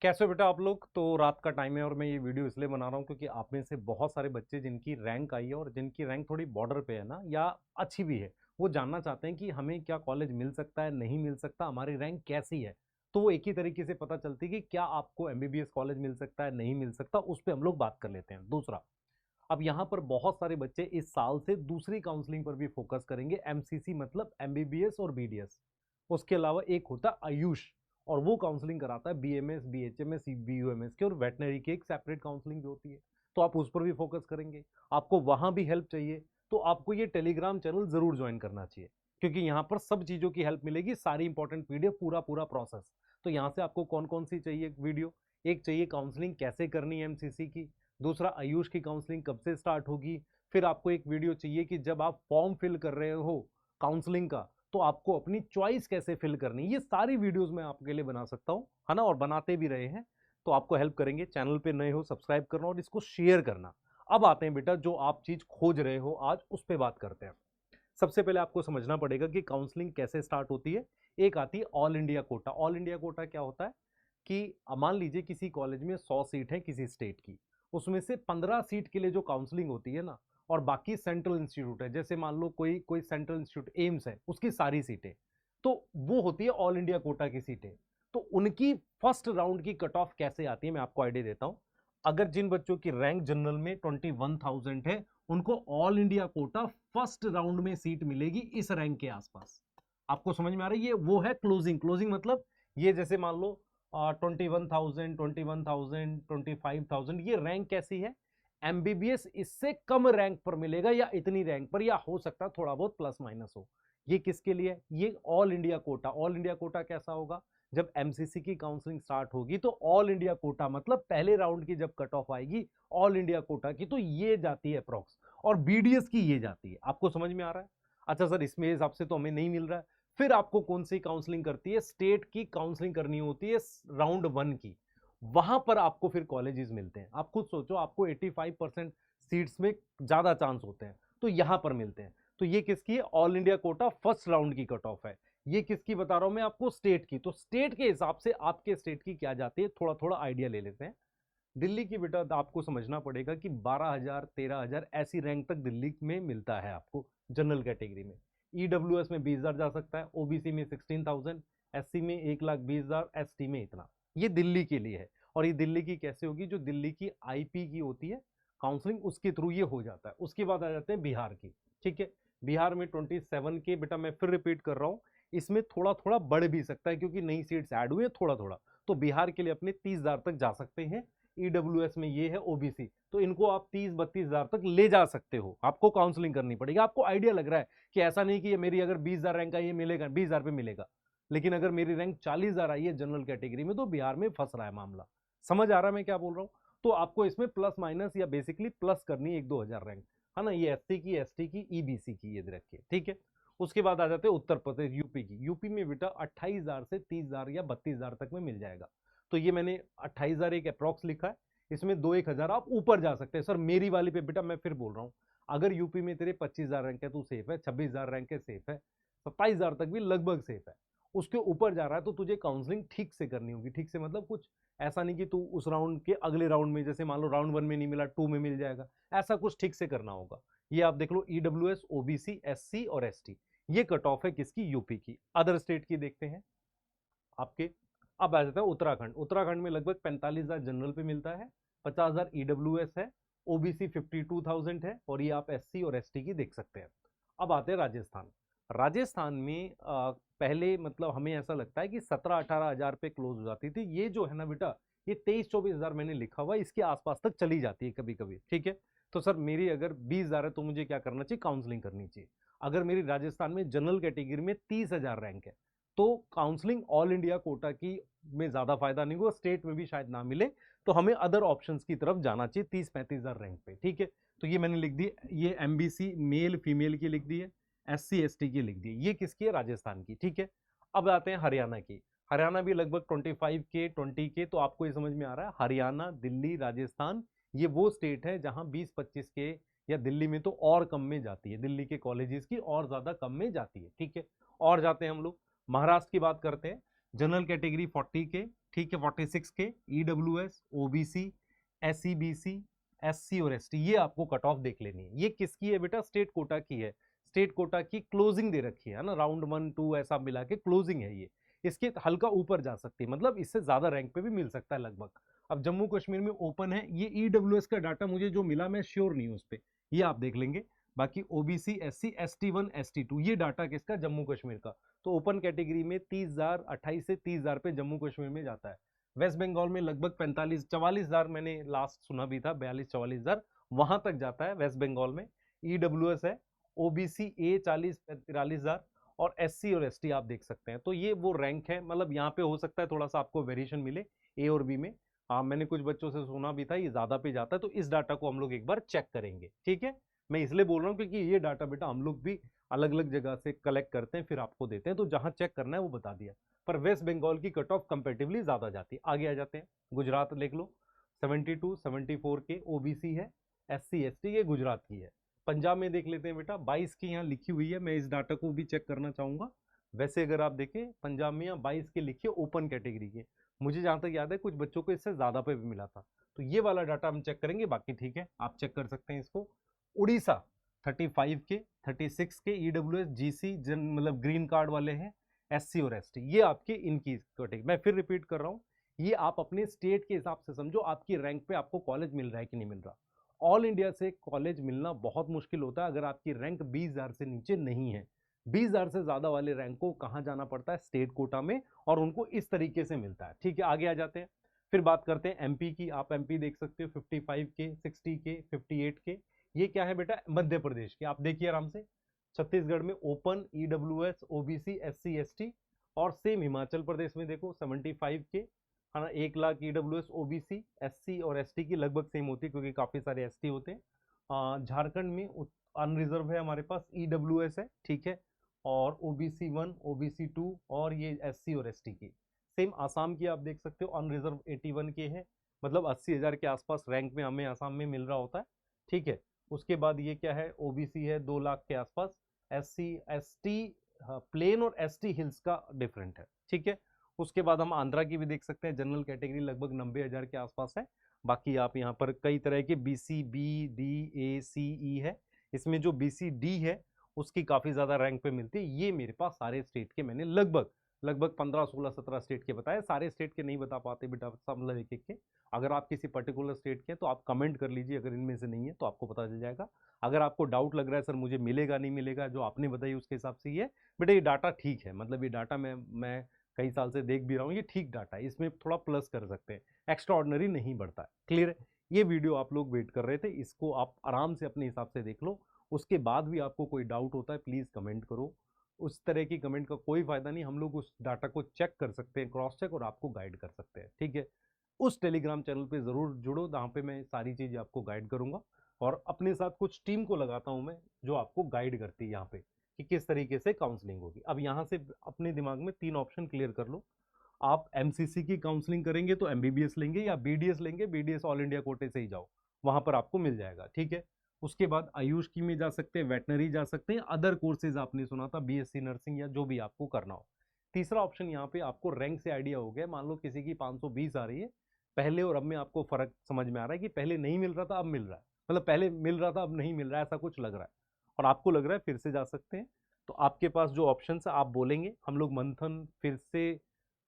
कैसे हो बेटा आप लोग। तो रात का टाइम है और मैं ये वीडियो इसलिए बना रहा हूँ क्योंकि आप में से बहुत सारे बच्चे जिनकी रैंक आई है और जिनकी रैंक थोड़ी बॉर्डर पे है ना या अच्छी भी है, वो जानना चाहते हैं कि हमें क्या कॉलेज मिल सकता है, नहीं मिल सकता, हमारी रैंक कैसी है। तो वो एक ही तरीके से पता चलती है कि क्या आपको एमबीबीएस कॉलेज मिल सकता है, नहीं मिल सकता, उस पर हम लोग बात कर लेते हैं। दूसरा, अब यहाँ पर बहुत सारे बच्चे इस साल से दूसरी काउंसलिंग पर भी फोकस करेंगे, एमसीसी मतलब एमबीबीएस और बीडीएस। उसके अलावा एक होता है आयुष, और वो काउंसलिंग कराता है बीएमएस, बीएचएमएस, बीयूएमएस के, और वेटनरी की एक सेपरेट काउंसलिंग भी होती है। तो आप उस पर भी फोकस करेंगे, आपको वहां भी हेल्प चाहिए, तो आपको ये टेलीग्राम चैनल जरूर ज्वाइन करना चाहिए, क्योंकि यहाँ पर सब चीजों की हेल्प मिलेगी, सारी इंपॉर्टेंट पीडीएफ, पूरा पूरा प्रोसेस। तो यहाँ से आपको कौन कौन सी चाहिए वीडियो? एक चाहिए काउंसलिंग कैसे करनी है एमसीसी की, दूसरा आयुष की काउंसलिंग कब से स्टार्ट होगी, फिर आपको एक वीडियो चाहिए कि जब आप फॉर्म फिल कर रहे हो काउंसलिंग का तो आपको अपनी चॉइस कैसे फिल करनी। ये सारी वीडियोस मैं आपके लिए बना सकता हूं, है ना, और बनाते भी रहे हैं। तो आपको हेल्प करेंगे। चैनल पे नए हो सब्सक्राइब करना और इसको शेयर करना। अब आते हैं बेटा, जो आप चीज खोज रहे हो आज उस पर बात करते हैं। सबसे पहले आपको समझना पड़ेगा कि काउंसलिंग कैसे स्टार्ट होती है। एक आती है all India quota. All India quota क्या होता है कि मान लीजिए किसी कॉलेज में 100 सीट है किसी स्टेट की, उसमें से 15 सीट के लिए जो काउंसलिंग होती है ना, और बाकी सेंट्रल इंस्टीट्यूट है, जैसे मान लो कोई कोई सेंट्रल इंस्टीट्यूट एम्स है, उसकी सारी सीटें, तो वो होती है ऑल इंडिया कोटा की सीटें। तो उनकी फर्स्ट राउंड की कट ऑफ कैसे आती है मैं आपको आइडिया देता हूं। अगर जिन बच्चों की रैंक जनरल में 21,000 है, उनको all India quota first round में सीट मिलेगी इस रैंक के आसपास। आपको समझ में आ रही है? वो है क्लोजिंग। क्लोजिंग मतलब ये जैसे मान लो 21,000, 21,000, 25,000, ये रैंक कैसी है? एमबीबीएस इससे कम रैंक पर मिलेगा, या इतनी रैंक पर, या हो सकता है थोड़ा बहुत प्लस माइनस हो। ये किसके लिए? ये all India quota. All India quota कैसा होगा? जब एमसीसी की काउंसलिंग स्टार्ट होगी तो ऑल इंडिया कोटा मतलब पहले राउंड की जब कट ऑफ आएगी ऑल इंडिया कोटा की, तो ये जाती है अप्रोक्स, और बीडीएस की ये जाती है। आपको समझ में आ रहा है? अच्छा सर, इसमें हिसाब से तो हमें नहीं मिल रहा है। फिर आपको कौन सी काउंसलिंग करती है? स्टेट की काउंसलिंग करनी होती है, राउंड 1 की। वहां पर आपको फिर कॉलेजेस मिलते हैं। आप खुद सोचो, आपको 85% सीट्स में ज्यादा चांस होते हैं, तो यहां पर मिलते हैं। तो ये किसकी है? All India quota first round की कट ऑफ है। ये किसकी बता रहा हूं मैं आपको? स्टेट की। तो स्टेट के हिसाब से आपके स्टेट की क्या जाती है, थोड़ा थोड़ा आइडिया ले लेते हैं। दिल्ली की बेटा आपको समझना पड़ेगा कि 12,000 13,000 ऐसी रैंक तक दिल्ली में मिलता है आपको जनरल कैटेगरी में। ईडब्ल्यूएस में 20,000 जा सकता है, ओबीसी में 16,000, एससी में 1,20,000, एसटी में इतना। ये दिल्ली के लिए है। और ये दिल्ली की कैसे होगी? जो दिल्ली की आईपी की होती है काउंसलिंग, उसके थ्रू ये हो जाता है। उसके बाद आ जाते हैं बिहार की। ठीक है, बिहार में 27 के, बेटा मैं फिर रिपीट कर रहा हूँ, इसमें थोड़ा थोड़ा बढ़ भी सकता है क्योंकि नई सीट्स ऐड हुई है थोड़ा थोड़ा। तो बिहार के लिए अपने 30,000 तक जा सकते हैं। ईडब्ल्यूएस में ये है ओबीसी, तो इनको आप 30-32,000 तक ले जा सकते हो। आपको काउंसलिंग करनी पड़ेगी। आपको आइडिया लग रहा है कि ऐसा नहीं कि ये मेरी अगर 20,000 रैंक आई, ये मिलेगा 20,000 पे मिलेगा, लेकिन अगर मेरी रैंक 40,000 आई है जनरल कैटेगरी में, तो बिहार में फंस रहा है मामला। समझ आ रहा है मैं क्या बोल रहा हूँ? तो आपको इसमें प्लस माइनस या बेसिकली प्लस करनी है 1-2 हजार रैंक, है ना। ये एससी की, एसटी की, ईबीसी की, ये रखिए। ठीक है, उसके बाद आ जाते हैं उत्तर प्रदेश, यूपी की। यूपी में बेटा 28,000 से 30,000 या 32,000 तक में मिल जाएगा। तो ये मैंने 28,000 एक अप्रॉक्स लिखा है, इसमें 2-1 हजार आप ऊपर जा सकते हैं। सर मेरी वाली पे बेटा मैं फिर बोल रहा हूँ, अगर यूपी में तेरे 25,000 रैंक है तो सेफ है, 26,000 रैंक है सेफ है, 27,000 तक भी लगभग सेफ है। उसके ऊपर जा रहा है तो तुझे काउंसलिंग ठीक से करनी होगी। ठीक से मतलब कुछ ऐसा नहीं कि तू उस राउंड के अगले राउंड में, जैसे मान लो राउंड 1 में नहीं मिला, 2 में मिल जाएगा, ऐसा कुछ ठीक से करना होगा। ये आप देख लो, ईडब्ल्यूएस, ओबीसी, एससी और एसटी, ये कट ऑफ है किसकी? यूपी की। अदर स्टेट की देखते हैं आपके। अब आ जाता है उत्तराखंड। उत्तराखंड में लगभग 45,000 जनरल पे मिलता है, 50,000 ईडब्ल्यूएस है, ओबीसी 52,000 है, और ये आप एससी और एसटी की देख सकते हैं। अब आते हैं राजस्थान। राजस्थान में पहले मतलब हमें ऐसा लगता है कि 17-18 हजार पे क्लोज हो जाती थी। ये जो है ना बेटा, ये 23-24 हजार मैंने लिखा हुआ है, इसके आसपास तक चली जाती है कभी कभी। ठीक है, तो सर मेरी अगर 20,000 है तो मुझे क्या करना चाहिए? काउंसलिंग करनी चाहिए। अगर मेरी राजस्थान में जनरल कैटेगरी में 30,000 रैंक है, तो काउंसलिंग ऑल इंडिया कोटा की में ज्यादा फायदा नहीं हुआ, स्टेट में भी शायद ना मिले, तो हमें अदर ऑप्शंस की तरफ जाना चाहिए 30-35,000 रैंक पे। ठीक है, तो ये मैंने लिख दी, ये एमबीसी मेल फीमेल की लिख दी है, एससी एसटी की लिख दी है। ये किसकी है? राजस्थान की। ठीक है, अब आते हैं हरियाणा की। हरियाणा भी लगभग 25 के, 20 के। तो आपको ये समझ में आ रहा है, हरियाणा, दिल्ली, राजस्थान, ये वो स्टेट है जहां 20-25 के, या दिल्ली में तो और कम में जाती है, दिल्ली के कॉलेजेस की और ज्यादा कम में जाती है। ठीक है, और जाते हैं हम लोग महाराष्ट्र की बात करते हैं। जनरल कैटेगरी 40 के, ठीक है, 46 के, ईडब्ल्यूएस, ओबीसी, एससीबीसी, एससी और एसटी, ये आपको कट ऑफ देख लेनी है। ये किसकी है बेटा? स्टेट कोटा की है। स्टेट कोटा की क्लोजिंग दे रखी है ना, राउंड 1 2 ऐसा मिला के क्लोजिंग है ये। इसके हल्का ऊपर जा सकती है, मतलब इससे ज्यादा रैंक पे भी मिल सकता है लगभग। अब जम्मू कश्मीर में ओपन है ये। ईडब्ल्यूएस का डाटा मुझे जो मिला, मैं श्योर नहीं हूं उस पर, ये आप देख लेंगे। बाकी ओबीसी, एससी, ST1 ST2, ये डाटा किसका? जम्मू कश्मीर का। तो ओपन कैटेगरी में 30,000, 28 से 30,000 पे जम्मू कश्मीर में जाता है। वेस्ट बंगाल में लगभग 45 44,000, मैंने लास्ट सुना भी था 42-44,000 वहां तक जाता है वेस्ट बंगाल में। ईडब्ल्यूएस है, ओबीसी ए 40-43,000 और एससी और एसटी आप देख सकते हैं। तो ये वो रैंक है, मतलब यहाँ पे हो सकता है थोड़ा सा आपको वेरिएशन मिले ए और बी में। हाँ, मैंने कुछ बच्चों से सुना भी था ये ज्यादा पे जाता है, तो इस डाटा को हम लोग एक बार चेक करेंगे, ठीक है। मैं इसलिए बोल रहा हूँ क्योंकि ये डाटा बेटा हम लोग भी अलग अलग जगह से कलेक्ट करते हैं, फिर आपको देते हैं, तो जहां चेक करना है वो बता दिया। पर वेस्ट बंगाल की कट ऑफ कंपेटिवली ज्यादा जाती है। आगे आ जाते हैं, गुजरात देख लो, 72 74 के ओबीसी है, SC ST, ये गुजरात की है। पंजाब में देख लेते हैं बेटा, 22 की यहाँ लिखी हुई है, मैं इस डाटा को भी चेक करना चाहूंगा। वैसे अगर आप देखें पंजाब में यहाँ 22 के लिखी है ओपन कैटेगरी के। मुझे जहां तक याद है कुछ बच्चों को इससे ज्यादा पे भी मिला था, तो ये वाला डाटा हम चेक करेंगे, बाकी ठीक है आप चेक कर सकते हैं इसको। उड़ीसा 35 के, 36 के, ईडब्ल्यूएस, जीसी जन मतलब ग्रीन कार्ड वाले हैं, SC और ST, ये आपकी इनकी कैटेगरी। मैं फिर रिपीट कर रहा हूँ, ये आप अपने स्टेट के हिसाब से समझो, आपकी रैंक पे आपको कॉलेज मिल रहा है कि नहीं मिल रहा। ऑल इंडिया से कॉलेज मिलना बहुत मुश्किल होता है अगर आपकी रैंक 20,000 से नीचे नहीं है। 20,000 से ज्यादा वाले रैंक को कहाँ जाना पड़ता है? स्टेट कोटा में, और उनको इस तरीके से मिलता है, ठीक है। आगे आ जाते हैं, फिर बात करते हैं एमपी की। आप एमपी देख सकते हो 55 के, 60 के, 58 के। ये क्या है बेटा? मध्य प्रदेश के, आप देखिए आराम से। छत्तीसगढ़ में open, EWS, OBC, SC ST। और सेम हिमाचल प्रदेश में देखो 75 के, है ना, 1 लाख ईडब्ल्यूएस, ओबीसी, SC और ST की लगभग सेम होती है क्योंकि काफी सारे ST होते हैं। झारखंड में अनरिजर्व है हमारे पास, ईडब्ल्यूएस है, ठीक है, और OBC 1, OBC 2 और ये SC और ST की। सेम आसाम की आप देख सकते हो, अनरिजर्व 81 के है, मतलब 80,000 के आसपास रैंक में हमें आसाम में मिल रहा होता है, ठीक है। उसके बाद ये क्या है? ओबीसी है 2 लाख के आसपास। SC ST प्लेन और ST हिल्स का डिफरेंट है, ठीक है। उसके बाद हम आंध्रा की भी देख सकते हैं, जनरल कैटेगरी लगभग 90,000 के आसपास है। बाकी आप यहाँ पर कई तरह के BC B D A C E है। इसमें जो BC D है उसकी काफी ज्यादा रैंक पे मिलती है। ये मेरे पास सारे स्टेट के मैंने लगभग लगभग 15 16 17 स्टेट के बताए। सारे स्टेट के नहीं बता पाते बेटा, सब मतलब एक एक के। अगर आप किसी पर्टिकुलर स्टेट के हैं तो आप कमेंट कर लीजिए, अगर इनमें से नहीं है तो आपको पता चल जाएगा। अगर आपको डाउट लग रहा है सर मुझे मिलेगा नहीं मिलेगा, जो आपने बताई उसके हिसाब से ये बेटा ये डाटा ठीक है, मतलब ये डाटा मैं कई साल से देख भी रहा हूँ, ये ठीक डाटा है, इसमें थोड़ा प्लस कर सकते हैं, एक्स्ट्रा ऑर्डनरी नहीं बढ़ता है। क्लियर है? ये वीडियो आप लोग वेट कर रहे थे, इसको आप आराम से अपने हिसाब से देख लो। उसके बाद भी आपको कोई डाउट होता है प्लीज कमेंट करो। उस तरह की कमेंट का कोई फायदा नहीं, हम लोग उस डाटा को चेक कर सकते हैं, क्रॉस चेक, और आपको गाइड कर सकते हैं, ठीक है। उस टेलीग्राम चैनल पे जरूर जुड़ो, जहाँ पे मैं सारी चीजें आपको गाइड करूंगा, और अपने साथ कुछ टीम को लगाता हूं मैं जो आपको गाइड करती है यहाँ पे कि किस तरीके से काउंसलिंग होगी। अब यहाँ से अपने दिमाग में 3 ऑप्शन क्लियर कर लो। आप MCC की काउंसलिंग करेंगे तो MBBS लेंगे, या BDS लेंगे, BDS ऑल इंडिया कोटे से ही जाओ, वहां पर आपको मिल जाएगा, ठीक है। उसके बाद आयुष की में जा सकते हैं, वेटनरी जा सकते हैं, अदर कोर्सेज आपने सुना था BSc नर्सिंग या जो भी आपको करना हो। तीसरा ऑप्शन यहाँ पे आपको रैंक से आइडिया हो गया, मान लो किसी की 520 आ रही है, पहले और अब में आपको फर्क समझ में आ रहा है कि पहले नहीं मिल रहा था अब मिल रहा है, मतलब पहले मिल रहा था अब नहीं मिल रहा है, ऐसा कुछ लग रहा है, और आपको लग रहा है फिर से जा सकते हैं। तो आपके पास जो ऑप्शन है आप बोलेंगे, हम लोग मंथन फिर से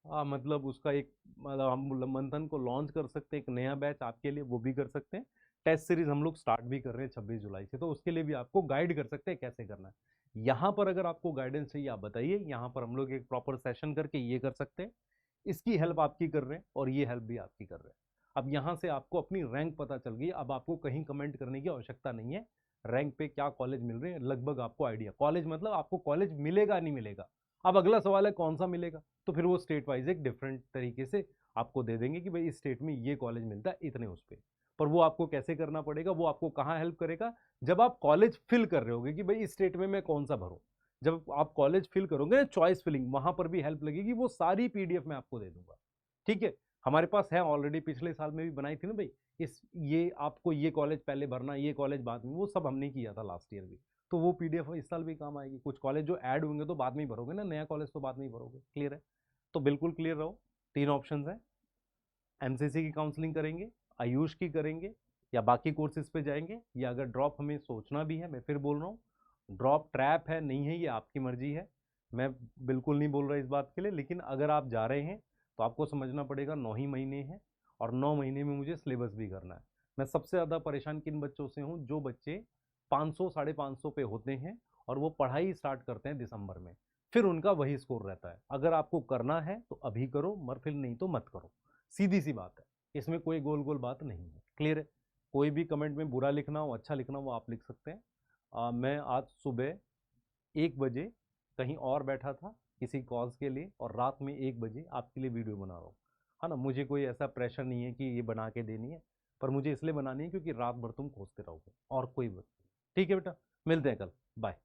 मतलब उसका एक मतलब हम मंथन को लॉन्च कर सकते हैं, एक नया बैच आपके लिए वो भी कर सकते हैं। टेस्ट सीरीज हम लोग स्टार्ट भी कर रहे हैं 26 जुलाई से, तो उसके लिए भी आपको गाइड कर सकते हैं कैसे करना है। यहाँ पर अगर आपको गाइडेंस चाहिए आप बताइए, यहाँ पर हम लोग एक प्रॉपर सेशन करके ये कर सकते हैं। इसकी हेल्प आपकी कर रहे हैं और ये हेल्प भी आपकी कर रहे हैं। अब यहाँ से आपको अपनी रैंक पता चल गई, अब आपको कहीं कमेंट करने की आवश्यकता नहीं है। रैंक पे क्या कॉलेज मिल रहे हैं लगभग आपको आइडिया, कॉलेज मतलब आपको कॉलेज मिलेगा नहीं मिलेगा। अब अगला सवाल है कौन सा मिलेगा, तो फिर वो स्टेट वाइज एक डिफरेंट तरीके से आपको दे देंगे कि भाई इस स्टेट में ये कॉलेज मिलता है इतने उस पर। पर वो आपको कैसे करना पड़ेगा, वो आपको कहाँ हेल्प करेगा? जब आप कॉलेज फिल कर रहे होगे कि भाई इस स्टेट में मैं कौन सा भरूं, जब आप कॉलेज फिल करोगे ना चॉइस फिलिंग, वहां पर भी हेल्प लगेगी, वो सारी PDF मैं आपको दे दूंगा, ठीक है। हमारे पास है ऑलरेडी, पिछले साल में भी बनाई थी ना भाई, इस ये आपको ये कॉलेज पहले भरना, ये कॉलेज बाद में, वो सब हमने किया था लास्ट ईयर भी। तो वो PDF इस साल भी काम आएगी। कुछ कॉलेज जो ऐड होंगे तो बाद में ही भरोगे ना, नया कॉलेज तो बाद में ही भरोगे। क्लियर है? तो बिल्कुल क्लियर रहो, 3 ऑप्शंस हैं, एमसीसी की काउंसलिंग करेंगे, आयुष की करेंगे, या बाकी कोर्सेज पे जाएंगे, या अगर ड्रॉप हमें सोचना भी है, मैं फिर बोल रहा हूँ, ड्रॉप ट्रैप है नहीं है ये आपकी मर्जी है, मैं बिल्कुल नहीं बोल रहा इस बात के लिए, लेकिन अगर आप जा रहे हैं तो आपको समझना पड़ेगा 9 ही महीने हैं और 9 महीने में मुझे सिलेबस भी करना है। मैं सबसे ज़्यादा परेशान किन बच्चों से हूँ, जो बच्चे 500 550 पे होते हैं और वो पढ़ाई स्टार्ट करते हैं दिसंबर में, फिर उनका वही स्कोर रहता है। अगर आपको करना है तो अभी करो, मर फिर नहीं तो मत करो, सीधी सी बात है, इसमें कोई गोल गोल बात नहीं है। क्लियर है? कोई भी कमेंट में बुरा लिखना हो अच्छा लिखना हो आप लिख सकते हैं। मैं आज सुबह 1 बजे कहीं और बैठा था किसी कॉज के लिए, और रात में 1 बजे आपके लिए वीडियो बना रहा हूँ, है ना। मुझे कोई ऐसा प्रेशर नहीं है कि ये बना के देनी है, पर मुझे इसलिए बनानी है क्योंकि रात भर तुम खोजते रहोगे, और कोई बात नहीं। ठीक है बेटा, मिलते हैं कल, बाय।